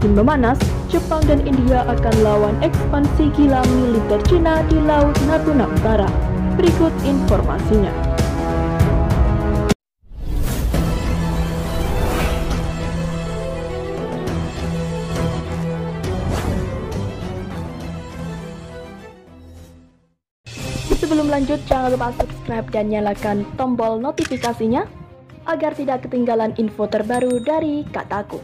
semakin memanas, Jepang dan India akan lawan ekspansi gila militer Cina di Laut Natuna Utara. Berikut informasinya. Sebelum lanjut, jangan lupa subscribe dan nyalakan tombol notifikasinya agar tidak ketinggalan info terbaru dari Kataku.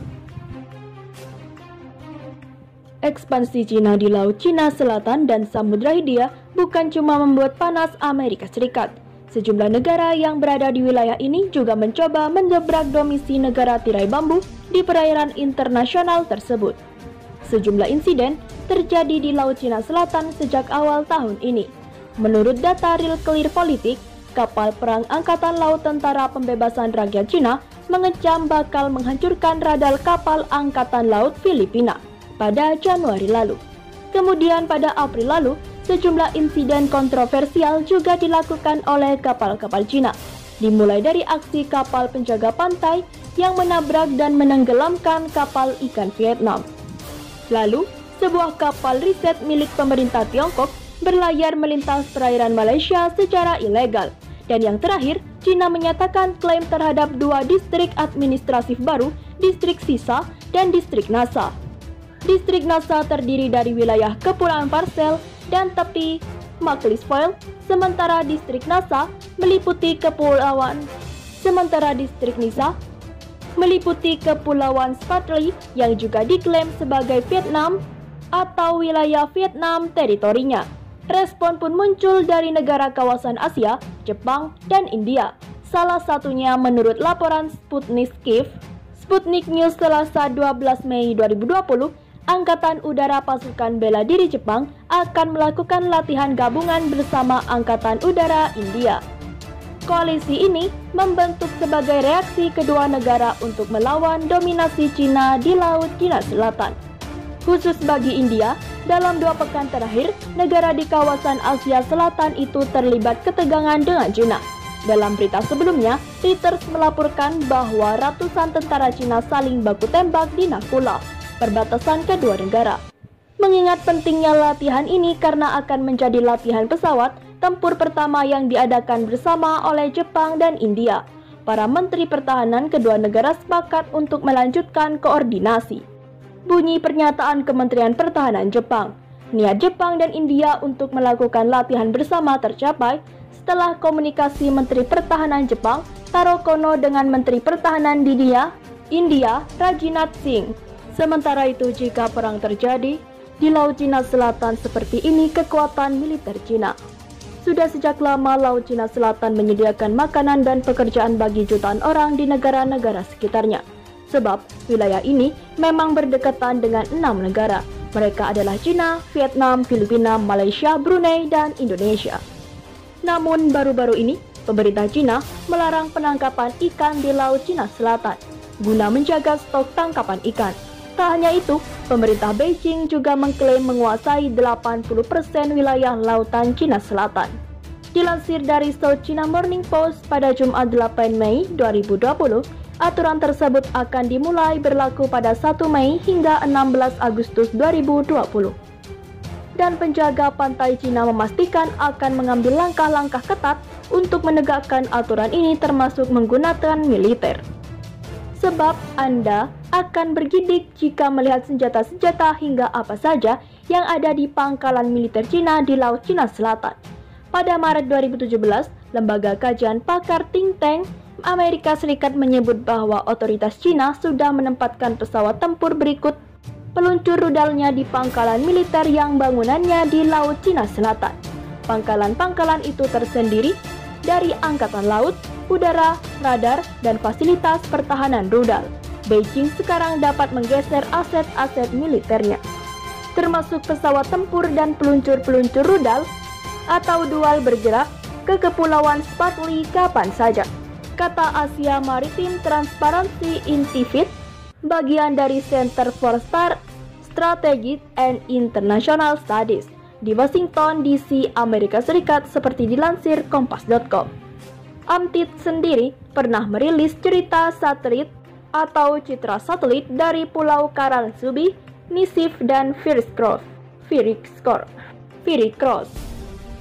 Ekspansi Cina di Laut Cina Selatan dan Samudra Hindia bukan cuma membuat panas Amerika Serikat. Sejumlah negara yang berada di wilayah ini juga mencoba menjebrak domisi negara tirai bambu di perairan internasional tersebut. Sejumlah insiden terjadi di Laut Cina Selatan sejak awal tahun ini. Menurut data Real Clear Politik, kapal perang Angkatan Laut Tentara Pembebasan Rakyat Cina mengecam bakal menghancurkan radar kapal Angkatan Laut Filipina pada Januari lalu. Kemudian pada April lalu, sejumlah insiden kontroversial juga dilakukan oleh kapal-kapal Cina, dimulai dari aksi kapal penjaga pantai yang menabrak dan menenggelamkan kapal ikan Vietnam. Lalu, sebuah kapal riset milik pemerintah Tiongkok berlayar melintas perairan Malaysia secara ilegal. Dan yang terakhir, Cina menyatakan klaim terhadap dua distrik administratif baru, distrik Sisa dan distrik Nasa. Distrik Nasa terdiri dari wilayah Kepulauan Parcel dan tepi Macclesfield, sementara distrik Nasa meliputi Kepulauan Spratly yang juga diklaim sebagai Vietnam atau wilayah Vietnam teritorinya. Respon pun muncul dari negara kawasan Asia, Jepang, dan India. Salah satunya menurut laporan Sputnik News Selasa 12 Mei 2020, Angkatan Udara Pasukan Bela Diri Jepang akan melakukan latihan gabungan bersama Angkatan Udara India. Koalisi ini membentuk sebagai reaksi kedua negara untuk melawan dominasi Cina di Laut Cina Selatan. Khusus bagi India, dalam 2 pekan terakhir, negara di kawasan Asia Selatan itu terlibat ketegangan dengan Cina. Dalam berita sebelumnya, Reuters melaporkan bahwa ratusan tentara Cina saling baku tembak di Nakula, perbatasan kedua negara. Mengingat pentingnya latihan ini karena akan menjadi latihan pesawat tempur pertama yang diadakan bersama oleh Jepang dan India, para menteri pertahanan kedua negara sepakat untuk melanjutkan koordinasi. Bunyi pernyataan Kementerian Pertahanan Jepang. Niat Jepang dan India untuk melakukan latihan bersama tercapai setelah komunikasi Menteri Pertahanan Jepang Taro Kono dengan Menteri Pertahanan India Rajnath Singh. Sementara itu, jika perang terjadi di Laut Cina Selatan seperti ini, kekuatan militer Cina. Sudah sejak lama Laut Cina Selatan menyediakan makanan dan pekerjaan bagi jutaan orang di negara-negara sekitarnya. Sebab wilayah ini memang berdekatan dengan 6 negara. Mereka adalah Cina, Vietnam, Filipina, Malaysia, Brunei, dan Indonesia. Namun baru-baru ini, pemerintah Cina melarang penangkapan ikan di Laut Cina Selatan guna menjaga stok tangkapan ikan. Tak hanya itu, pemerintah Beijing juga mengklaim menguasai 80% wilayah lautan Cina Selatan. Dilansir dari South China Morning Post pada Jumat 8 Mei 2020, aturan tersebut akan dimulai berlaku pada 1 Mei hingga 16 Agustus 2020. Dan penjaga pantai Cina memastikan akan mengambil langkah-langkah ketat untuk menegakkan aturan ini termasuk menggunakan militer. Sebab Anda akan bergidik jika melihat senjata-senjata hingga apa saja yang ada di pangkalan militer Cina di Laut Cina Selatan. Pada Maret 2017, lembaga kajian pakar think tank Amerika Serikat menyebut bahwa otoritas Cina sudah menempatkan pesawat tempur berikut peluncur rudalnya di pangkalan militer yang bangunannya di Laut Cina Selatan. Pangkalan-pangkalan itu tersendiri dari Angkatan Laut, Udara, Radar, dan fasilitas pertahanan rudal. Beijing sekarang dapat menggeser aset-aset militernya, termasuk pesawat tempur dan peluncur-peluncur rudal atau dual bergerak ke Kepulauan Spratly kapan saja. Kata Asia Maritime Transparency Institute, bagian dari Center for Strategic and International Studies di Washington DC, Amerika Serikat, seperti dilansir Kompas.com. AMTIT sendiri pernah merilis cerita satelit atau citra satelit dari Pulau Karansubi, Nisif, dan Firikros,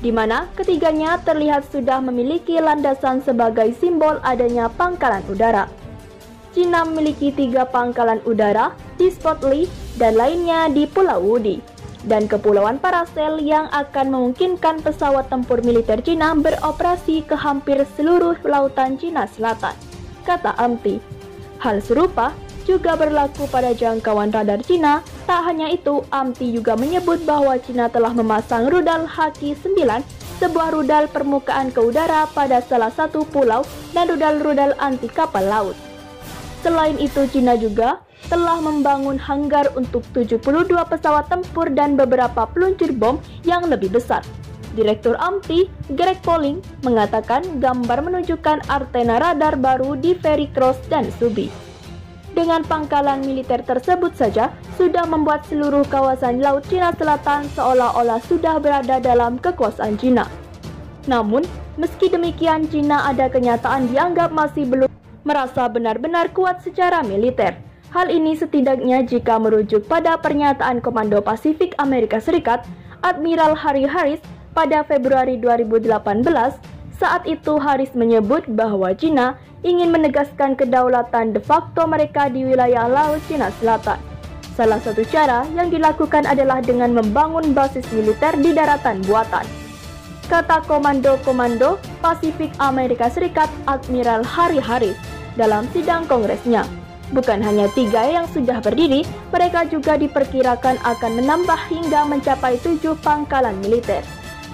di mana ketiganya terlihat sudah memiliki landasan sebagai simbol adanya pangkalan udara. Cina memiliki 3 pangkalan udara di Spratly dan lainnya di Pulau Wudi, dan Kepulauan Paracel yang akan memungkinkan pesawat tempur militer Cina beroperasi ke hampir seluruh lautan Cina Selatan, kata Amti. Hal serupa juga berlaku pada jangkauan radar Cina. Tak hanya itu, Amti juga menyebut bahwa Cina telah memasang rudal Haki-9, sebuah rudal permukaan ke udara pada salah satu pulau, dan rudal-rudal anti kapal laut. Selain itu, Cina juga telah membangun hanggar untuk 72 pesawat tempur dan beberapa peluncur bom yang lebih besar. Direktur Amti, Greg Polling, mengatakan gambar menunjukkan antena radar baru di Firikros dan Subi. Dengan pangkalan militer tersebut saja, sudah membuat seluruh kawasan Laut Cina Selatan seolah-olah sudah berada dalam kekuasaan Cina. Namun, meski demikian, Cina ada kenyataan dianggap masih belum merasa benar-benar kuat secara militer. Hal ini setidaknya jika merujuk pada pernyataan Komando Pasifik Amerika Serikat, Admiral Harry Harris, pada Februari 2018. Saat itu Harris menyebut bahwa Cina ingin menegaskan kedaulatan de facto mereka di wilayah Laut Cina Selatan. Salah satu cara yang dilakukan adalah dengan membangun basis militer di daratan buatan, kata Komando Pasifik Amerika Serikat Admiral Harry Harris dalam sidang kongresnya. Bukan hanya 3 yang sudah berdiri, mereka juga diperkirakan akan menambah hingga mencapai 7 pangkalan militer.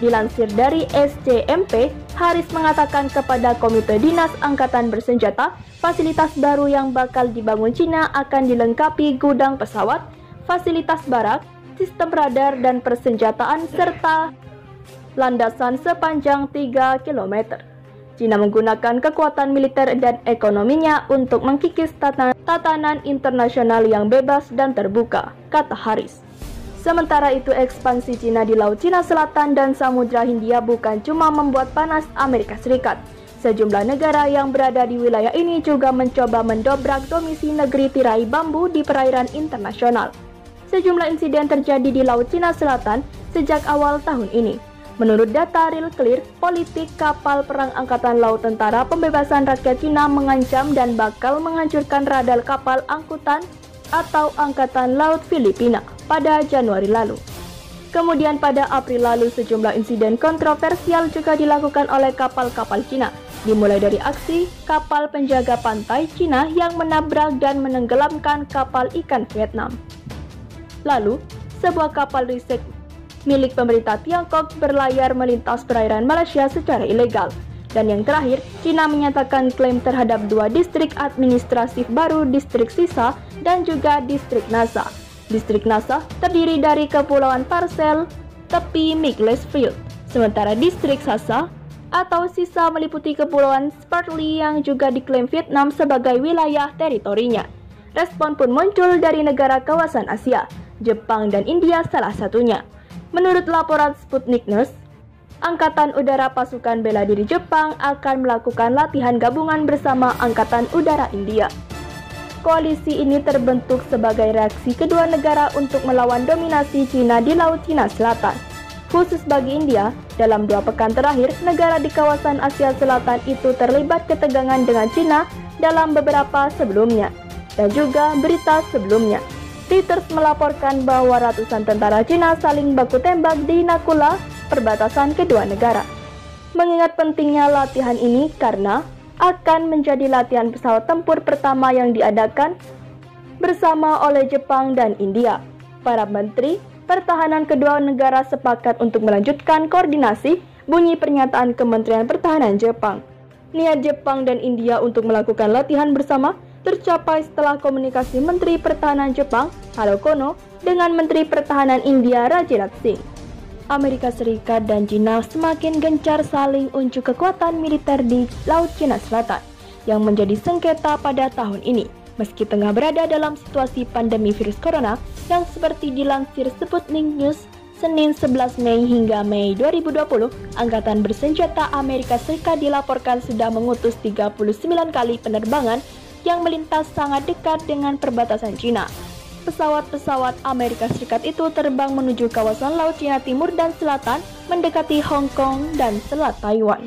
Dilansir dari SCMP, Harris mengatakan kepada Komite Dinas Angkatan Bersenjata, fasilitas baru yang bakal dibangun Cina akan dilengkapi gudang pesawat, fasilitas barak, sistem radar dan persenjataan, serta landasan sepanjang 3 km. Cina menggunakan kekuatan militer dan ekonominya untuk mengkikis tatanan internasional yang bebas dan terbuka, kata Harris. Sementara itu, ekspansi Cina di Laut Cina Selatan dan Samudra Hindia bukan cuma membuat panas Amerika Serikat. Sejumlah negara yang berada di wilayah ini juga mencoba mendobrak domisi negeri tirai bambu di perairan internasional. Sejumlah insiden terjadi di Laut Cina Selatan sejak awal tahun ini. Menurut data Real Clear, politik kapal perang Angkatan Laut Tentara Pembebasan Rakyat Cina mengancam dan bakal menghancurkan radar kapal angkutan atau Angkatan Laut Filipina pada Januari lalu. Kemudian pada April lalu sejumlah insiden kontroversial juga dilakukan oleh kapal-kapal Cina, dimulai dari aksi kapal penjaga pantai Cina yang menabrak dan menenggelamkan kapal ikan Vietnam. Lalu, sebuah kapal riset milik pemerintah Tiongkok berlayar melintas perairan Malaysia secara ilegal. Dan yang terakhir, Cina menyatakan klaim terhadap 2 distrik administratif baru, distrik Sisa dan juga distrik Nasa. Distrik Nasa terdiri dari Kepulauan Paracel, tepi Micklesfield, sementara distrik Sasa atau Sisa meliputi Kepulauan Spratly yang juga diklaim Vietnam sebagai wilayah teritorinya. Respon pun muncul dari negara kawasan Asia, Jepang dan India salah satunya. Menurut laporan Sputnik News, Angkatan Udara Pasukan Bela Diri Jepang akan melakukan latihan gabungan bersama Angkatan Udara India. Koalisi ini terbentuk sebagai reaksi kedua negara untuk melawan dominasi Cina di Laut Cina Selatan. Khusus bagi India, dalam 2 pekan terakhir, negara di kawasan Asia Selatan itu terlibat ketegangan dengan Cina dalam beberapa sebelumnya, dan juga berita sebelumnya. Reuters melaporkan bahwa ratusan tentara Cina saling baku tembak di Nakula, perbatasan kedua negara. Mengingat pentingnya latihan ini karena akan menjadi latihan pesawat tempur pertama yang diadakan bersama oleh Jepang dan India. Para menteri pertahanan kedua negara sepakat untuk melanjutkan koordinasi, bunyi pernyataan Kementerian Pertahanan Jepang. Niat Jepang dan India untuk melakukan latihan bersama tercapai setelah komunikasi Menteri Pertahanan Jepang, Taro Kono, dengan Menteri Pertahanan India, Rajnath Singh. Amerika Serikat dan Cina semakin gencar saling unjuk kekuatan militer di Laut Cina Selatan yang menjadi sengketa pada tahun ini. Meski tengah berada dalam situasi pandemi virus corona yang seperti dilansir Sputnik News, Senin 11 Mei hingga Mei 2020, Angkatan Bersenjata Amerika Serikat dilaporkan sudah mengutus 39 kali penerbangan yang melintas sangat dekat dengan perbatasan Cina. Pesawat-pesawat Amerika Serikat itu terbang menuju kawasan Laut Cina Timur dan Selatan, mendekati Hong Kong dan Selat Taiwan.